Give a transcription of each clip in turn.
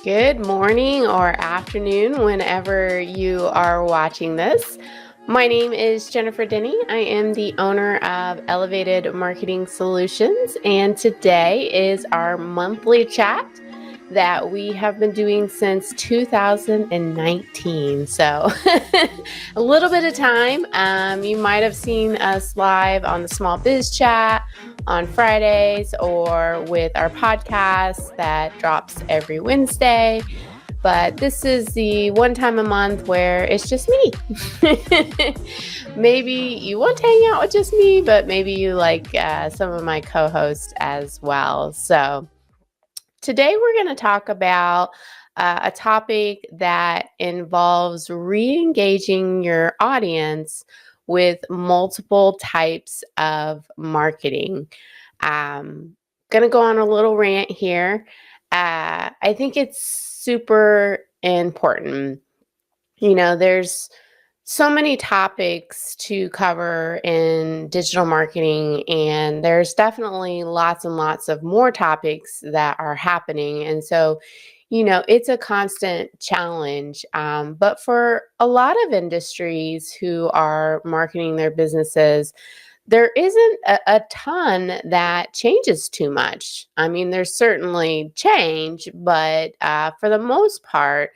Good morning or afternoon, whenever you are watching this. My name is Jennifer Denny. I am the owner of Elevated Marketing Solutions, and today is our monthly chat that we have been doing since 2019. So a little bit of time. You might have seen us live on the Small Biz Chat on Fridays or with our podcast that drops every Wednesday. But this is the one time a month where it's just me. Maybe you want to hang out with just me, but maybe you like some of my co-hosts as well. So today we're going to talk about a topic that involves re-engaging your audience with multiple types of marketing. Going to go on a little rant here. I think it's super important. There's so many topics to cover in digital marketing, and there's definitely lots and lots of more topics that are happening. And so, it's a constant challenge. But for a lot of industries who are marketing their businesses, there isn't a ton that changes too much. I mean, there's certainly change, but for the most part,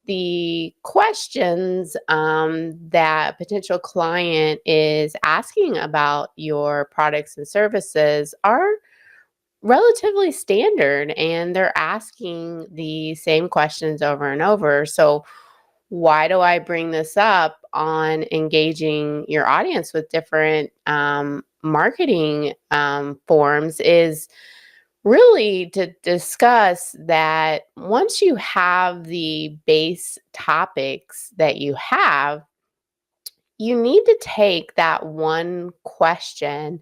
the questions that a potential client is asking about your products and services are relatively standard, and they're asking the same questions over and over. So why do I bring this up on engaging your audience with different marketing forms is really to discuss that once you have the base topics that you have, you need to take that one question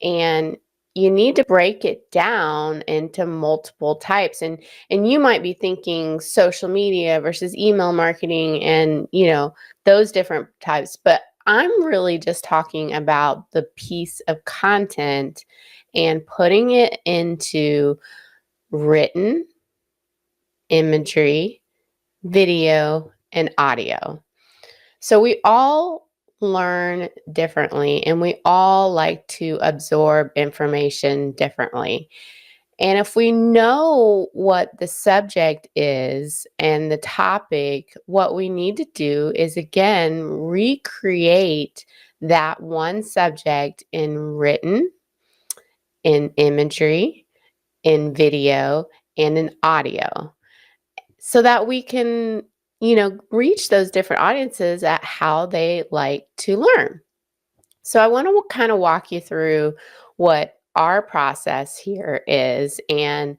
and you need to break it down into multiple types. And you might be thinking social media versus email marketing and those different types, but I'm really just talking about the piece of content and putting it into written, imagery, video, and audio. So we all learn differently, and we all like to absorb information differently. And if we know what the subject is and the topic, what we need to do is again recreate that one subject in written, in imagery, in video, and in audio, so that we can, reach those different audiences at how they like to learn. So I want to kind of walk you through what our process here is. And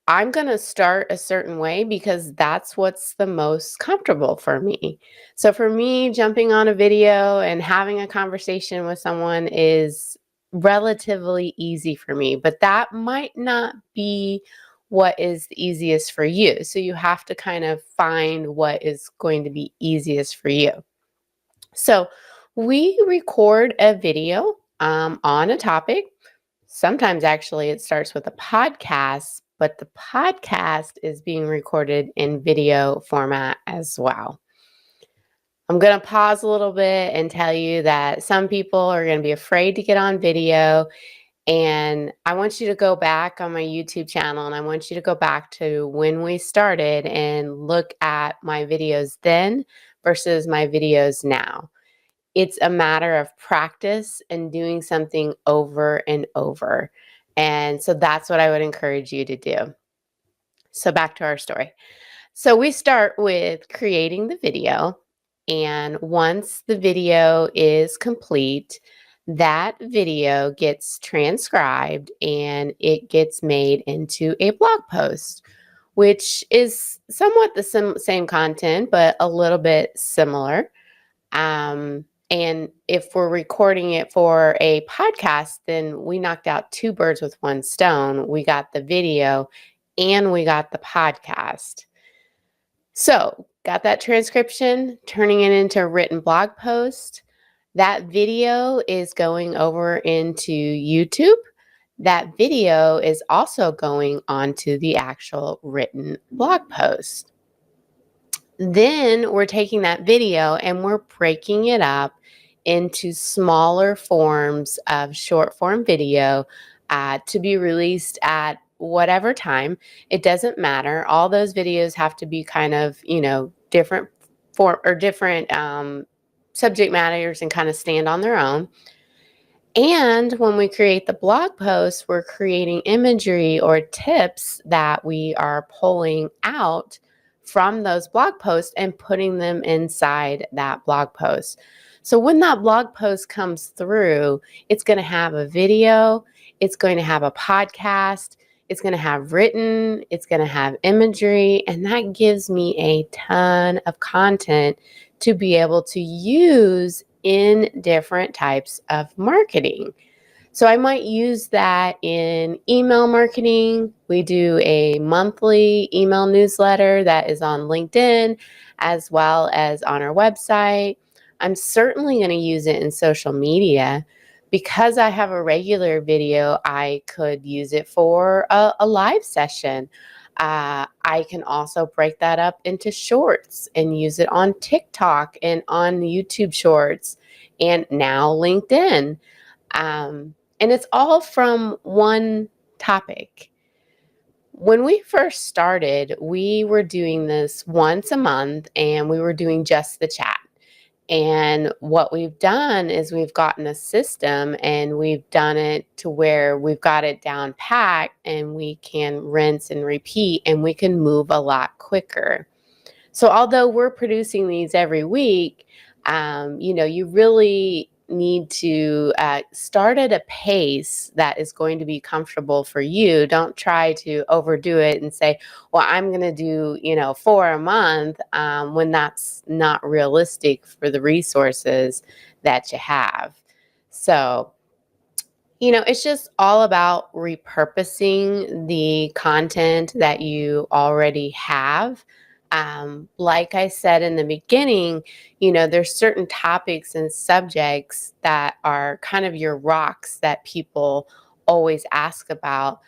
I'm going to start a certain way because that's what's the most comfortable for me. So for me, jumping on a video and having a conversation with someone is relatively easy for me, but that might not be what is the easiest for you. So you have to kind of find what is going to be easiest for you. So we record a video on a topic. Sometimes actually it starts with a podcast, but the podcast is being recorded in video format as well. I'm going to pause a little bit and tell you that some people are going to be afraid to get on video. And I want you to go back on my YouTube channel and I want you to go back to when we started and look at my videos then versus my videos now. It's a matter of practice and doing something over and over. And so that's what I would encourage you to do. So back to our story. So we start with creating the video. And once the video is complete, that video gets transcribed and it gets made into a blog post, which is somewhat the same content, but a little bit similar. And if we're recording it for a podcast, then we knocked out two birds with one stone. We got the video and we got the podcast. So, got that transcription, turning it into a written blog post. That video is going over into YouTube. that video is also going onto the actual written blog post. Then we're taking that video and we're breaking it up into smaller forms of short form video to be released at whatever time. It doesn't matter. All those videos have to be kind of, different form or different subject matters and kind of stand on their own. And when we create the blog post, we're creating imagery or tips that we are pulling out from those blog posts and putting them inside that blog post. So when that blog post comes through, it's going to have a video, it's going to have a podcast, it's going to have written, it's going to have imagery, and that gives me a ton of content to be able to use in different types of marketing. So I might use that in email marketing. We do a monthly email newsletter that is on LinkedIn as well as on our website. I'm certainly going to use it in social media. Because I have a regular video, I could use it for a live session. I can also break that up into shorts and use it on TikTok and on YouTube Shorts and now LinkedIn. And it's all from one topic. When we first started, we were doing this once a month and we were doing just the chat. And what we've done is we've gotten a system and we've done it to where we've got it down pat and we can rinse and repeat and we can move a lot quicker. So although we're producing these every week, you really need to start at a pace that is going to be comfortable for you. Don't try to overdo it and say, well, I'm going to do, 4 a month when that's not realistic for the resources that you have. So, it's just all about repurposing the content that you already have. Like I said in the beginning, there's certain topics and subjects that are kind of your rocks that people always ask about.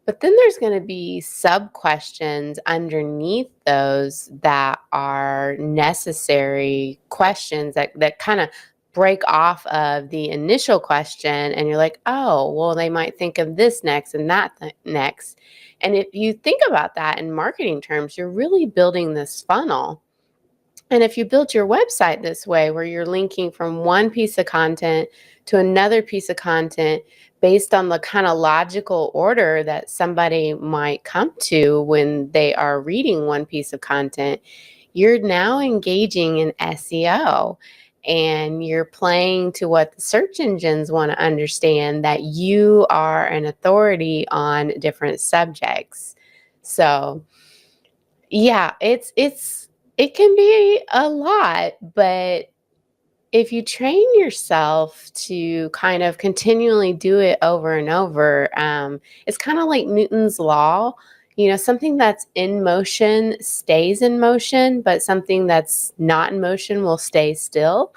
But then there's going to be sub questions underneath those that are necessary questions that kind of break off of the initial question. And you're like, oh, well, they might think of this next and that next. And if you think about that in marketing terms, you're really building this funnel. And if you build your website this way, where you're linking from one piece of content to another piece of content based on the kind of logical order that somebody might come to when they are reading one piece of content, you're now engaging in SEO and you're playing to what the search engines want to understand, that you are an authority on different subjects. So yeah, it can be a lot, but if you train yourself to kind of continually do it over and over, it's kind of like Newton's law. Something that's in motion stays in motion, but something that's not in motion will stay still.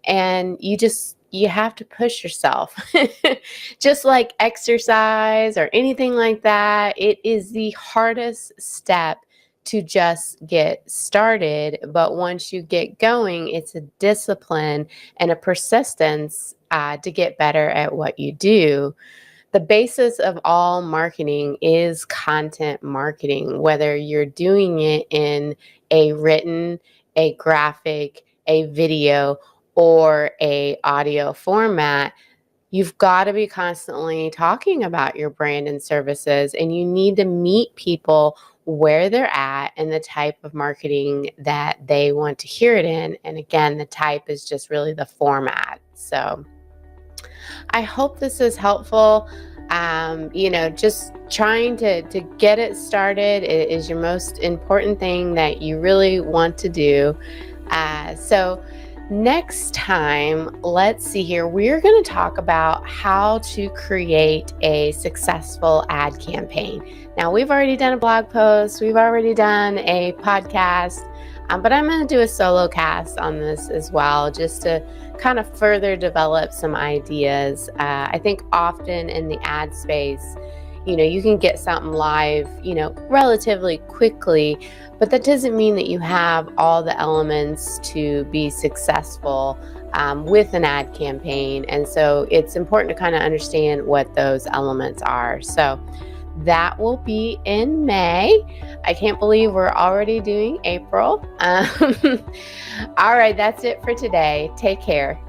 And you have to push yourself. Just like exercise or anything like that, it is the hardest step to just get started. But once you get going, it's a discipline and a persistence to get better at what you do. The basis of all marketing is content marketing, whether you're doing it in a written, a graphic, a video, or a audio format. You've got to be constantly talking about your brand and services, and you need to meet people where they're at and the type of marketing that they want to hear it in. And again, the type is just really the format. So I hope this is helpful. Just trying to get it started is your most important thing that you really want to do. So next time, let's see here, we're going to talk about how to create a successful ad campaign. Now, we've already done a blog post, we've already done a podcast. But I'm going to do a solo cast on this as well, just to kind of further develop some ideas. I think often in the ad space, you can get something live, relatively quickly, but that doesn't mean that you have all the elements to be successful with an ad campaign. And so it's important to kind of understand what those elements are. So that will be in May. I can't believe we're already doing April. All right, that's it for today. Take care.